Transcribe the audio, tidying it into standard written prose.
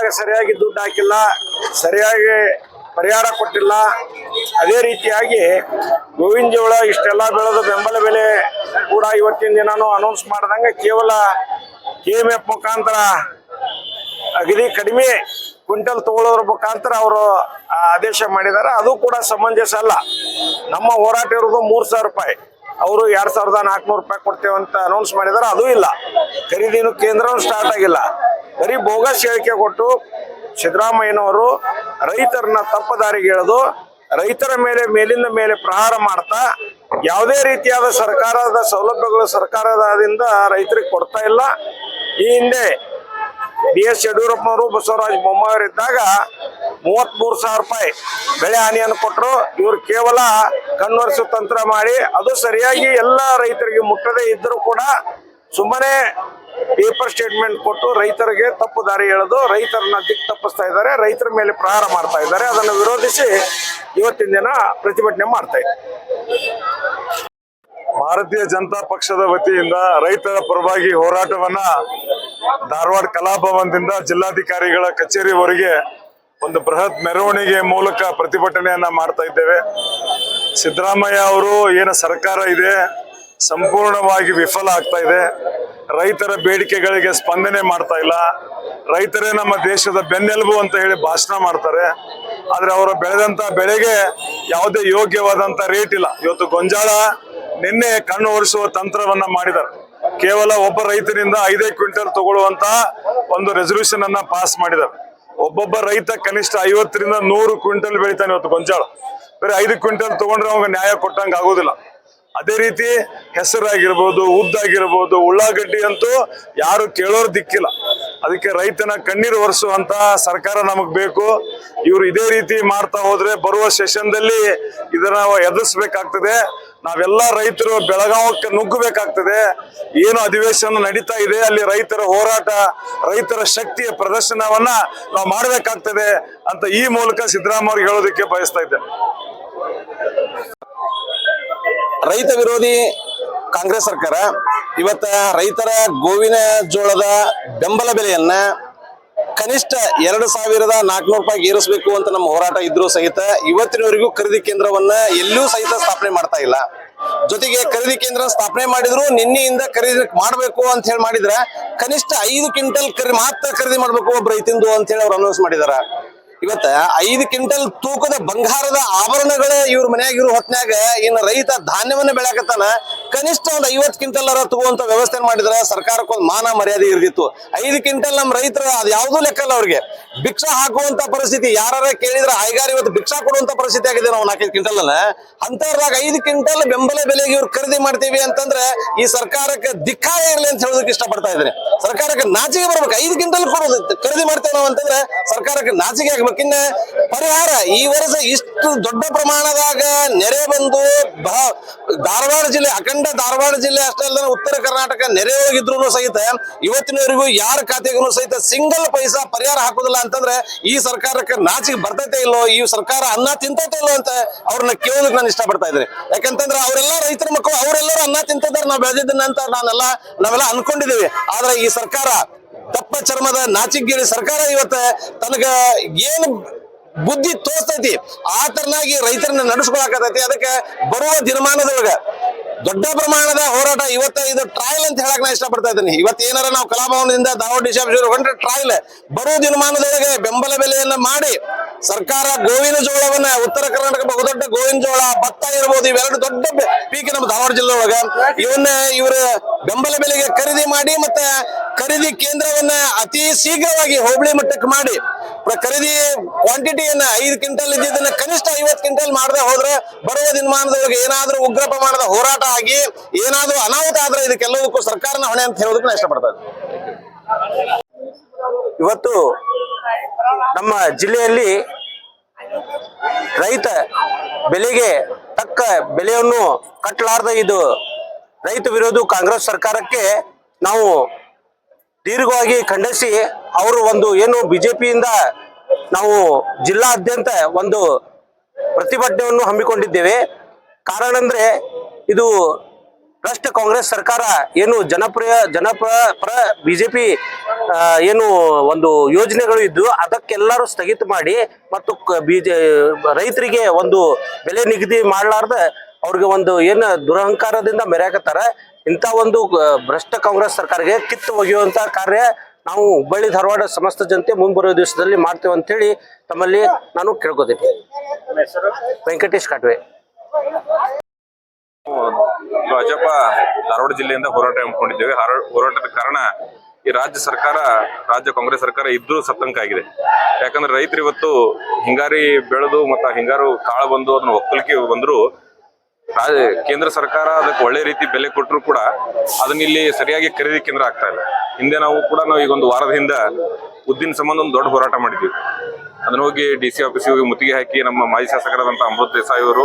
ಬೆಳೆದಾಗ ಸರಿಯಾಗಿ ದುಡ್ಡು ಹಾಕಿಲ್ಲ, ಸರಿಯಾಗಿ ಪರಿಹಾರ ಕೊಟ್ಟಿಲ್ಲ. ಅದೇ ರೀತಿಯಾಗಿ ಗೋವಿನ ಜೋಳ ಇಷ್ಟೆಲ್ಲ ಬೆಳೆದ ಬೆಂಬಲ ಬೆಲೆ ಕೂಡ ಇವತ್ತಿನ ದಿನಾನು ಅನೌನ್ಸ್ ಮಾಡ್ದಂಗೆ ಕೇವಲ KMF ಮುಖಾಂತರ ಅಗದಿ ಕಡಿಮೆ ಕ್ವಿಂಟಲ್ ತಗೊಳ್ಳೋದ್ರ ಮುಖಾಂತರ ಅವರು ಆದೇಶ ಮಾಡಿದ್ದಾರೆ. ಅದು ಕೂಡ ಸಮಂಜಸ ಅಲ್ಲ. ನಮ್ಮ ಹೋರಾಟ ಇರೋದು 3,000 ರೂಪಾಯಿ, ಅವರು 2,400 ರೂಪಾಯಿ ಕೊಡ್ತೇವೆ ಅಂತ ಅನೌನ್ಸ್ ಮಾಡಿದ್ದಾರೆ. ಅದು ಇಲ್ಲ, ಖರೀದಿನೂ ಕೇಂದ್ರನೂ ಸ್ಟಾರ್ಟ್ ಆಗಿಲ್ಲ. ಬರೀ ಬೋಗಸ್ ಹೇಳಿಕೆ ಕೊಟ್ಟು ಸಿದ್ದರಾಮಯ್ಯನವರು ರೈತರನ್ನ ತಪ್ಪದಾರಿಗೆ ಎಳೆದು ರೈತರ ಮೇಲಿಂದ ಮೇಲೆ ಪ್ರಹಾರ ಮಾಡ್ತಾ ಯಾವುದೇ ರೀತಿಯಾದ ಸರ್ಕಾರದ ಸೌಲಭ್ಯಗಳು ಸರ್ಕಾರದಿಂದ ರೈತರಿಗೆ ಕೊಡ್ತಾ ಇಲ್ಲ. ಈ ಹಿಂದೆ BS ಯಡಿಯೂರಪ್ಪನವರು ಬಸವರಾಜ ಬೊಮ್ಮಾಯಿ ಇದ್ದಾಗ 33,000 ರೂಪಾಯಿ ಬೆಳೆ ಹಾನಿಯನ್ನು ಕೊಟ್ಟರು. ಇವರು ಕೇವಲ ಕಣ್ವರ್ಸು ತಂತ್ರ ಮಾಡಿ ಅದು ಸರಿಯಾಗಿ ಎಲ್ಲ ರೈತರಿಗೆ ಮುಟ್ಟದೇ ಇದ್ದರೂ ಕೂಡ ಸುಮ್ಮನೆ ಪೇಪರ್ ಸ್ಟೇಟ್ಮೆಂಟ್ ಕೊಟ್ಟು ರೈತರಿಗೆ ತಪ್ಪು ದಾರಿ ಎಳೆದು ರೈತರನ್ನ ದಿಕ್ಕು ತಪ್ಪಿಸ್ತಾ ಇದ್ದಾರೆ, ರೈತರ ಮೇಲೆ ಪ್ರಹಾರ ಮಾಡ್ತಾ ಇದ್ದಾರೆ. ಅದನ್ನು ವಿರೋಧಿಸಿ ಇವತ್ತಿನ ದಿನ ಪ್ರತಿಭಟನೆ ಮಾಡ್ತಾ ಇದ್ದಾರೆ. ಭಾರತೀಯ ಜನತಾ ಪಕ್ಷದ ವತಿಯಿಂದ ರೈತರ ಪರವಾಗಿ ಹೋರಾಟವನ್ನ ಧಾರವಾಡ ಕಲಾಭವನದಿಂದ ಜಿಲ್ಲಾಧಿಕಾರಿಗಳ ಕಚೇರಿವರೆಗೆ ಒಂದು ಬೃಹತ್ ಮೆರವಣಿಗೆ ಮೂಲಕ ಪ್ರತಿಭಟನೆಯನ್ನ ಮಾಡ್ತಾ ಇದ್ದೇವೆ. ಸಿದ್ದರಾಮಯ್ಯ ಅವರು ಏನು ಸರ್ಕಾರ ಇದೆ ಸಂಪೂರ್ಣವಾಗಿ ವಿಫಲ ಆಗ್ತಾ ಇದೆ. ರೈತರ ಬೇಡಿಕೆಗಳಿಗೆ ಸ್ಪಂದನೆ ಮಾಡ್ತಾ ಇಲ್ಲ. ರೈತರೇ ನಮ್ಮ ದೇಶದ ಬೆನ್ನೆಲುಬು ಅಂತ ಹೇಳಿ ಭಾಷಣ ಮಾಡ್ತಾರೆ. ಆದ್ರೆ ಅವರು ಬೆಳೆದಂತ ಬೆಳೆಗೆ ಯಾವುದೇ ಯೋಗ್ಯವಾದಂತ ರೇಟ್ ಇಲ್ಲ. ಇವತ್ತು ಗೊಂಜಾಳ ನಿನ್ನೆ ಕಣ್ಣು ಒರೆಸುವ ತಂತ್ರವನ್ನ ಮಾಡಿದ್ದಾರೆ. ಕೇವಲ ಒಬ್ಬ ರೈತರಿಂದ 5 ಕ್ವಿಂಟಲ್ ತಗೊಳ್ಳುವಂತ ಒಂದು ರೆಸಲ್ಯೂಷನ್ ಅನ್ನ ಪಾಸ್ ಮಾಡಿದ್ದಾರೆ. ಒಬ್ಬೊಬ್ಬ ರೈತ ಕನಿಷ್ಠ 50ರಿಂದ 100 ಕ್ವಿಂಟಲ್ ಬೆಳಿತಾನೆ ಇವತ್ತು ಗೊಂಜಾಳ. ಬೇರೆ 5 ಕ್ವಿಂಟಲ್ ತಗೊಂಡ್ರೆ ಅವಾಗ ನ್ಯಾಯ ಕೊಟ್ಟಂಗೆ ಆಗೋದಿಲ್ಲ. ಅದೇ ರೀತಿ ಹೆಸರಾಗಿರ್ಬೋದು, ಉದ್ದಾಗಿರ್ಬೋದು, ಉಳ್ಳಾಗಡ್ಡಿ ಅಂತೂ ಯಾರು ಕೇಳೋರು ದಿಕ್ಕಿಲ್ಲ. ಅದಕ್ಕೆ ರೈತನ ಕಣ್ಣೀರು ಒರೆಸುವಂತ ಸರ್ಕಾರ ನಮಗ್ ಬೇಕು. ಇವರು ಇದೇ ರೀತಿ ಮಾಡ್ತಾ ಹೋದ್ರೆ ಬರುವ ಸೆಷನ್ದಲ್ಲಿ ಇದನ್ನ ಎದುರಿಸಬೇಕಾಗ್ತದೆ. ನಾವೆಲ್ಲ ರೈತರು ಬೆಳಗಾವಕ್ಕೆ ನುಗ್ಗಬೇಕಾಗ್ತದೆ. ಏನು ಅಧಿವೇಶನ ನಡೀತಾ ಇದೆ ಅಲ್ಲಿ ರೈತರ ಹೋರಾಟ, ರೈತರ ಶಕ್ತಿಯ ಪ್ರದರ್ಶನವನ್ನ ನಾವು ಮಾಡಬೇಕಾಗ್ತದೆ ಅಂತ ಈ ಮೂಲಕ ಸಿದ್ದರಾಮಯ್ಯ ಅವ್ರಿಗೆ ಹೇಳೋದಕ್ಕೆ ಬಯಸ್ತಾ ಇದ್ದೇನೆ. ರೈತ ವಿರೋಧಿ ಕಾಂಗ್ರೆಸ್ ಸರ್ಕಾರ ಇವತ್ತ ರೈತರ ಗೋವಿನ ಜೋಳದ ಬೆಂಬಲ ಬೆಲೆಯನ್ನ ಕನಿಷ್ಠ 2,400 ರೂಪಾಯಿಗೆ ಏರಿಸಬೇಕು ಅಂತ ನಮ್ಮ ಹೋರಾಟ ಇದ್ರೂ ಸಹಿತ ಇವತ್ತಿನವರೆಗೂ ಖರೀದಿ ಕೇಂದ್ರವನ್ನ ಎಲ್ಲೂ ಸಹಿತ ಸ್ಥಾಪನೆ ಮಾಡ್ತಾ ಇಲ್ಲ. ಜೊತೆಗೆ ಖರೀದಿ ಕೇಂದ್ರ ಸ್ಥಾಪನೆ ಮಾಡಿದ್ರು ನಿನ್ನೆಯಿಂದ ಖರೀದಿ ಮಾಡಬೇಕು ಅಂತ ಹೇಳಿ ಮಾಡಿದ್ರೆ ಕನಿಷ್ಠ 5 ಕ್ವಿಂಟಲ್ ಮಾತ್ರ ಖರೀದಿ ಮಾಡ್ಬೇಕು ಒಬ್ಬ ರೈತಂದು ಅಂತ ಹೇಳಿ ಅವ್ರು ಅನೌನ್ಸ್ ಮಾಡಿದಾರ. ಇವತ್ತ 5 ಕ್ವಿಂಟಲ್ ತೂಕದ ಬಂಗಾರದ ಆಭರಣಗಳೇ ಇವ್ರ ಮನ್ಯಾಗಿರೋ ಹೊತ್ನ್ಯಾಗ ಇನ್ನು ರೈತ ಧಾನ್ಯವನ್ನ ಬೆಳಕತ್ತಾನ. ಕನಿಷ್ಠ ಒಂದು 50 ಕ್ವಿಂಟಲ್ ತಗುವಂತ ವ್ಯವಸ್ಥೆ ಮಾಡಿದ್ರೆ ಸರ್ಕಾರಕ್ಕೊಂದು ಮಾನ ಮರ್ಯಾದೆ ಇರ್ದಿತ್ತು. 5 ಕ್ವಿಂಟಲ್ ನಮ್ಮ ರೈತರು ಅದು ಯಾವುದೂ ಲೆಕ್ಕಲ್ಲ. ಅವ್ರಿಗೆ ಭಿಕ್ಷಾ ಹಾಕುವಂತ ಪರಿಸ್ಥಿತಿ, ಯಾರ ಕೇಳಿದ್ರೆ ಹೈಗಾರ ಇವತ್ತು ಭಿಕ್ಷಾ ಕೊಡುವಂತ ಪರಿಸ್ಥಿತಿ ಆಗಿದೆ. ನಾವು 4 ಕ್ವಿಂಟಲ್ ಅಂತವ್ರದಾಗ 5 ಕ್ವಿಂಟಲ್ ಬೆಂಬಲ ಬೆಲೆಗೆ ಇವ್ರು ಖರೀದಿ ಮಾಡ್ತೀವಿ ಅಂತಂದ್ರೆ ಈ ಸರ್ಕಾರಕ್ಕೆ ಧಿಕ್ಕಾರ ಇರಲಿ ಅಂತ ಹೇಳೋದಕ್ಕೆ ಇಷ್ಟಪಡ್ತಾ ಇದ್ದೀನಿ. ಸರ್ಕಾರಕ್ಕೆ ನಾಚಿಕೆ ಬರ್ಬೇಕು. 5 ಕ್ವಿಂಟಲ್ ಕೊಡೋದು ಖರೀದಿ ಮಾಡ್ತೇವೆ ನಾವು ಅಂತಂದ್ರೆ ಸರ್ಕಾರಕ್ಕೆ ನಾಚಿಕೆ ಆಗ್ಬೇಕು. ಇನ್ನ ಪರಿಹಾರ ಈ ವರ್ಷ ಇಷ್ಟು ದೊಡ್ಡ ಪ್ರಮಾಣದಾಗ ನೆರೆ ಬಂದು ಧಾರವಾಡ ಜಿಲ್ಲೆ, ಅಖಂಡ ಧಾರವಾಡ ಜಿಲ್ಲೆ ಅಷ್ಟೇ ಅಲ್ಲ ಉತ್ತರ ಕರ್ನಾಟಕ ನೆರೆ ಹೋಗಿದ್ರು ಸಹಿತ ಇವತ್ತಿನವರೆಗೂ ಯಾರ ಖಾತೆಗೂ ಸಹಿತ ಸಿಂಗಲ್ ಪೈಸಾ ಪರಿಹಾರ ಹಾಕೋದಿಲ್ಲ ಅಂತಂದ್ರೆ ಈ ಸರ್ಕಾರಕ್ಕೆ ನಾಚಿಕೆ ಬರ್ತೈತೆ ಇಲ್ಲೋ, ಈ ಸರ್ಕಾರ ಅನ್ನ ತಿಂತೈತೆ ಇಲ್ಲೋ ಅಂತ ಅವ್ರನ್ನ ಕೇಳೋದಕ್ಕೆ ನಾನು ಇಷ್ಟಪಡ್ತಾ ಇದ್ದೀನಿ. ಯಾಕಂತಂದ್ರೆ ಅವರೆಲ್ಲ ರೈತರ ಮಕ್ಕಳು, ಅವರೆಲ್ಲರೂ ಅನ್ನ ತಿಂತಿದ್ದಾರೆ, ನಾವು ಬೆಳೆದಿದ್ದನ್ನ ಅಂತ ನಾವೆಲ್ಲ ಅನ್ಕೊಂಡಿದ್ದೀವಿ. ಆದ್ರೆ ಈ ಸರ್ಕಾರ ದಪ್ಪ ಚರ್ಮದ ನಾಚಿಕೆಗೇಡಿ ಸರ್ಕಾರ ಇವತ್ತ ತನಗ ಏನು ಬುದ್ಧಿ ತೋರಿಸ್ತೈತಿ ಆ ತರನಾಗಿ ರೈತರನ್ನ ನಡೆಸ್ಕೊಳಕತೈತಿ. ಅದಕ್ಕೆ ಬರುವ ದಿನಮಾನದೊಳಗ ದೊಡ್ಡ ಪ್ರಮಾಣದ ಹೋರಾಟ ಇವತ್ತ ಇದು ಟ್ರಯಲ್ ಅಂತ ಹೇಳಕ್ ನಾ ಇಷ್ಟಪಡ್ತಾ ಇದ್ದೀನಿ. ಇವತ್ತು ಏನಾರ ನಾವು ಕಲಾಭವನದಿಂದ ಧಾರವಾಡ ಡಿಶಾಬ್ಜಿ ಹೊಂಟ್ರೆ ಟ್ರಯಲ್, ಬರುವ ದಿನಮಾನದೊಳಗೆ ಬೆಂಬಲ ಬೆಲೆಯನ್ನ ಮಾಡಿ ಸರ್ಕಾರ ಗೋವಿನ ಜೋಳವನ್ನ, ಉತ್ತರ ಕರ್ನಾಟಕ ಬಹುದೊಡ್ಡ ಗೋವಿನ ಜೋಳ, ಭತ್ತ ಇರ್ಬೋದು, ಇವೆರಡು ದೊಡ್ಡ ಪೀಕ್ ನಮ್ಮ ಧಾರವಾಡ ಜಿಲ್ಲೆ ಒಳಗ ಇವ್ರ ಬೆಂಬಲ ಬೆಲೆಗೆ ಖರೀದಿ ಮಾಡಿ ಮತ್ತೆ ಖರೀದಿ ಕೇಂದ್ರವನ್ನ ಅತಿ ಶೀಘ್ರವಾಗಿ ಹೋಬಳಿ ಮಟ್ಟಕ್ಕೆ ಮಾಡಿ ಖರೀದಿ ಕ್ವಾಂಟಿಟಿಯನ್ನ 5 ಕ್ವಿಂಟಲ್ ಇದ್ದಿದ್ದನ್ನ ಕನಿಷ್ಠ 50 ಕ್ವಿಂಟಲ್ ಮಾಡದೆ ಹೋದ್ರೆ ಬರುವ ದಿನಮಾನದೊಳಗೆ ಏನಾದ್ರೂ ಉಗ್ರ ಪ್ರಮಾಣದ ಹೋರಾಟ ಆಗಿ ಏನಾದ್ರೂ ಅನಾಹುತ ಆದ್ರೆ ಇದಕ್ಕೆಲ್ಲದಕ್ಕೂ ಸರ್ಕಾರನ ಹೊಣೆ ಅಂತ ಹೇಳೋದಕ್ಕೆ ನಾ ಇಷ್ಟಪಡ್ತಾ ಇದ್ದೀನಿ. ಇವತ್ತು ನಮ್ಮ ಜಿಲ್ಲೆಯಲ್ಲಿ ರೈತ ಬೆಲೆಗೆ ತಕ್ಕ ಬೆಲೆಯನ್ನು ಕಟ್ಟಲಾರ್ದ ಇದು ರೈತ ವಿರೋಧಿ ಕಾಂಗ್ರೆಸ್ ಸರ್ಕಾರಕ್ಕೆ ನಾವು ದೀರ್ಘವಾಗಿ ಖಂಡಿಸಿ ಅವರು ಒಂದು ಏನು ಬಿಜೆಪಿಯಿಂದ ನಾವು ಜಿಲ್ಲಾದ್ಯಂತ ಒಂದು ಪ್ರತಿಭಟನೆಯನ್ನು ಹಮ್ಮಿಕೊಂಡಿದ್ದೇವೆ. ಕಾರಣ ಅಂದ್ರೆ ಇದು ಭ್ರಷ್ಟ ಕಾಂಗ್ರೆಸ್ ಸರ್ಕಾರ ಏನು ಜನಪರ ಬಿಜೆಪಿ ಏನು ಒಂದು ಯೋಜನೆಗಳು ಇದ್ದು ಅದಕ್ಕೆಲ್ಲರೂ ಸ್ಥಗಿತ ಮಾಡಿ ಮತ್ತು ರೈತರಿಗೆ ಒಂದು ಬೆಲೆ ನಿಗದಿ ಮಾಡಲಾರ್ದ ಅವ್ರಿಗೆ ಒಂದು ಏನು ದುರಹಂಕಾರದಿಂದ ಮೆರೆಯಕತ್ತಾರ. ಇಂಥ ಒಂದು ಭ್ರಷ್ಟ ಕಾಂಗ್ರೆಸ್ ಸರ್ಕಾರಕ್ಕೆ ಕಿತ್ತು ಒಗೆಯುವಂತ ಕಾರ್ಯ ನಾವು ಹುಬ್ಬಳ್ಳಿ ಧಾರವಾಡ ಸಮಸ್ತ ಜನತೆ ಮುಂಬರುವ ದಿವಸದಲ್ಲಿ ಮಾಡ್ತೇವೆ ಅಂತೇಳಿ ತಮ್ಮಲ್ಲಿ ನಾನು ಕೇಳ್ಕೊತೀನಿ. ವೆಂಕಟೇಶ್ ಕಾಟ್ವೆ. ಭಾಜಪ ಧಾರವಾಡ ಜಿಲ್ಲೆಯಿಂದ ಹೋರಾಟ ಹಮ್ಮಿಕೊಂಡಿದ್ದೇವೆ. ಹೋರಾಟದ ಕಾರಣ ಈ ರಾಜ್ಯ ಕಾಂಗ್ರೆಸ್ ಸರ್ಕಾರ ಇದ್ರೂ ಸತ್ತಂಕ ಆಗಿದೆ. ಯಾಕಂದ್ರೆ ರೈತರು ಇವತ್ತು ಹಿಂಗಾರಿ ಬೆಳೆದು ಮತ್ತು ಹಿಂಗಾರು ಕಾಳು ಬಂದು ಅದನ್ನ ಒಕ್ಕಲಿಕೆ ಬಂದ್ರು ಕೇಂದ್ರ ಸರ್ಕಾರ ಅದಕ್ಕೆ ಒಳ್ಳೆ ರೀತಿ ಬೆಲೆ ಕೊಟ್ಟರು ಕೂಡ ಅದನ್ನ ಇಲ್ಲಿ ಸರಿಯಾಗಿ ಖರೀದಿ ಕೇಂದ್ರ ಆಗ್ತಾ ಇಲ್ಲ. ಹಿಂದೆ ನಾವು ಈಗ ಒಂದು ವಾರದ ಹಿಂದೆ ಉದ್ದಿನ ಸಂಬಂಧ ಒಂದು ದೊಡ್ಡ ಹೋರಾಟ ಮಾಡಿದ್ವಿ. ಅದನ್ನ ಹೋಗಿ DC ಆಫೀಸಿಗೆ ಹೋಗಿ ಮುತ್ತಿಗೆ ಹಾಕಿ ನಮ್ಮ ಮಾಜಿ ಶಾಸಕರಾದಂತಹ ಅಮೃತ್ ದೇಸಾಯಿ ಅವರು